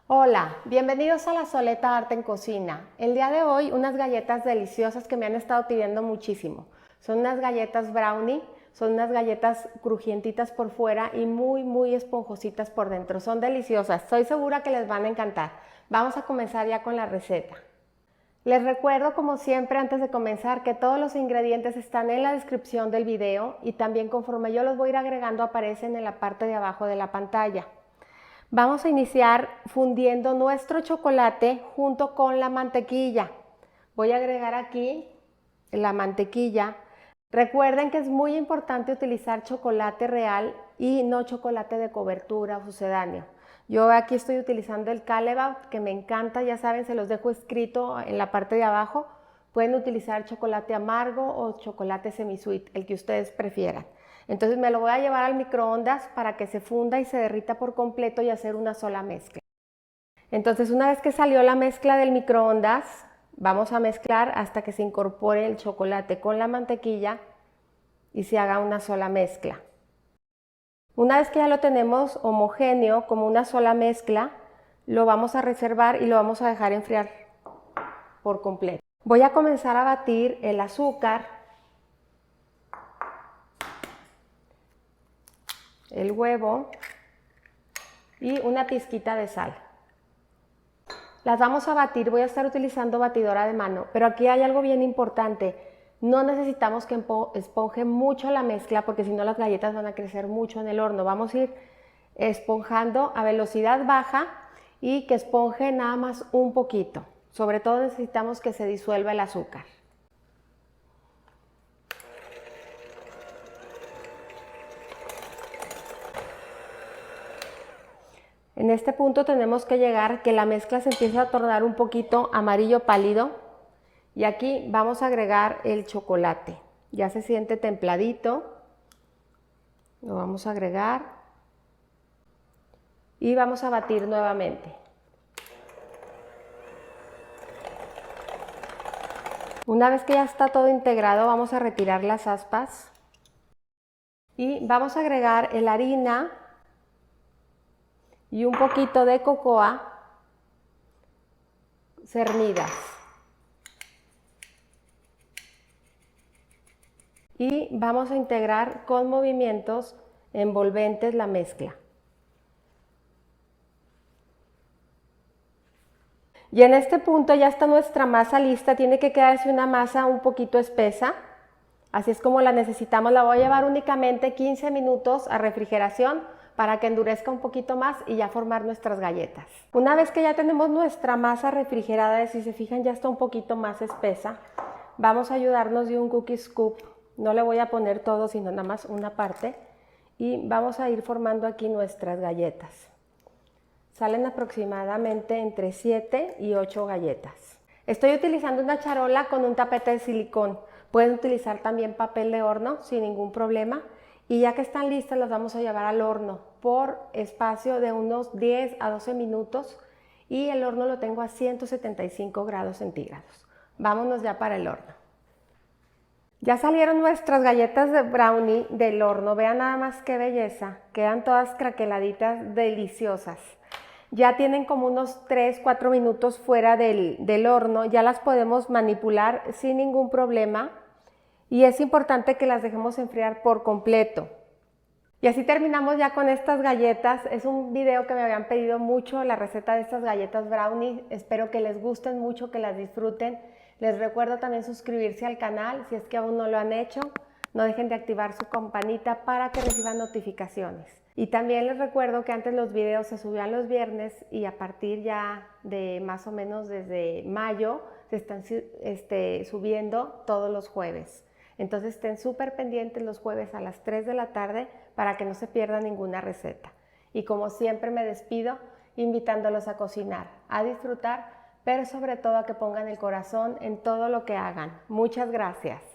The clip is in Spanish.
Hola, bienvenidos a La Soleta Arte en Cocina. El día de hoy unas galletas deliciosas que me han estado pidiendo muchísimo. Son unas galletas brownie, son unas galletas crujientitas por fuera y muy esponjositas por dentro. Son deliciosas, estoy segura que les van a encantar. Vamos a comenzar ya con la receta. Les recuerdo, como siempre, antes de comenzar, que todos los ingredientes están en la descripción del video y también conforme yo los voy a ir agregando aparecen en la parte de abajo de la pantalla. Vamos a iniciar fundiendo nuestro chocolate junto con la mantequilla. Voy a agregar aquí la mantequilla. Recuerden que es muy importante utilizar chocolate real y no chocolate de cobertura o sucedáneo. Yo aquí estoy utilizando el Callebaut, que me encanta, ya saben, se los dejo escrito en la parte de abajo. Pueden utilizar chocolate amargo o chocolate semi-sweet, el que ustedes prefieran. Entonces me lo voy a llevar al microondas para que se funda y se derrita por completo y hacer una sola mezcla. Entonces una vez que salió la mezcla del microondas, vamos a mezclar hasta que se incorpore el chocolate con la mantequilla y se haga una sola mezcla. Una vez que ya lo tenemos homogéneo como una sola mezcla, lo vamos a reservar y lo vamos a dejar enfriar por completo. Voy a comenzar a batir el azúcar, el huevo y una pizquita de sal. Las vamos a batir, voy a estar utilizando batidora de mano, pero aquí hay algo bien importante. No necesitamos que esponje mucho la mezcla porque si no las galletas van a crecer mucho en el horno. Vamos a ir esponjando a velocidad baja y que esponje nada más un poquito. Sobre todo necesitamos que se disuelva el azúcar. En este punto tenemos que llegar que la mezcla se empiece a tornar un poquito amarillo pálido y aquí vamos a agregar el chocolate. Ya se siente templadito, lo vamos a agregar y vamos a batir nuevamente. Una vez que ya está todo integrado, vamos a retirar las aspas y vamos a agregar la harina y un poquito de cocoa cernidas. Y vamos a integrar con movimientos envolventes la mezcla. Y en este punto ya está nuestra masa lista, tiene que quedarse una masa un poquito espesa, así es como la necesitamos. La voy a llevar únicamente 15 minutos a refrigeración para que endurezca un poquito más y ya formar nuestras galletas. Una vez que ya tenemos nuestra masa refrigerada, si se fijan ya está un poquito más espesa, vamos a ayudarnos de un cookie scoop. No le voy a poner todo, sino nada más una parte. Y vamos a ir formando aquí nuestras galletas. Salen aproximadamente entre 7 y 8 galletas. Estoy utilizando una charola con un tapete de silicón. Pueden utilizar también papel de horno sin ningún problema. Y ya que están listas, las vamos a llevar al horno por espacio de unos 10 a 12 minutos. Y el horno lo tengo a 175 grados centígrados. Vámonos ya para el horno. Ya salieron nuestras galletas de brownie del horno, vean nada más qué belleza, quedan todas craqueladitas, deliciosas. Ya tienen como unos 3-4 minutos fuera del horno, ya las podemos manipular sin ningún problema y es importante que las dejemos enfriar por completo. Y así terminamos ya con estas galletas. Es un video que me habían pedido mucho, la receta de estas galletas brownie. Espero que les gusten mucho, que las disfruten. Les recuerdo también suscribirse al canal si es que aún no lo han hecho. No dejen de activar su campanita para que reciban notificaciones. Y también les recuerdo que antes los videos se subían los viernes y a partir ya de más o menos desde mayo se están subiendo todos los jueves. Entonces estén súper pendientes los jueves a las 3 de la tarde para que no se pierda ninguna receta. Y como siempre me despido invitándolos a cocinar, a disfrutar, pero sobre todo a que pongan el corazón en todo lo que hagan. Muchas gracias.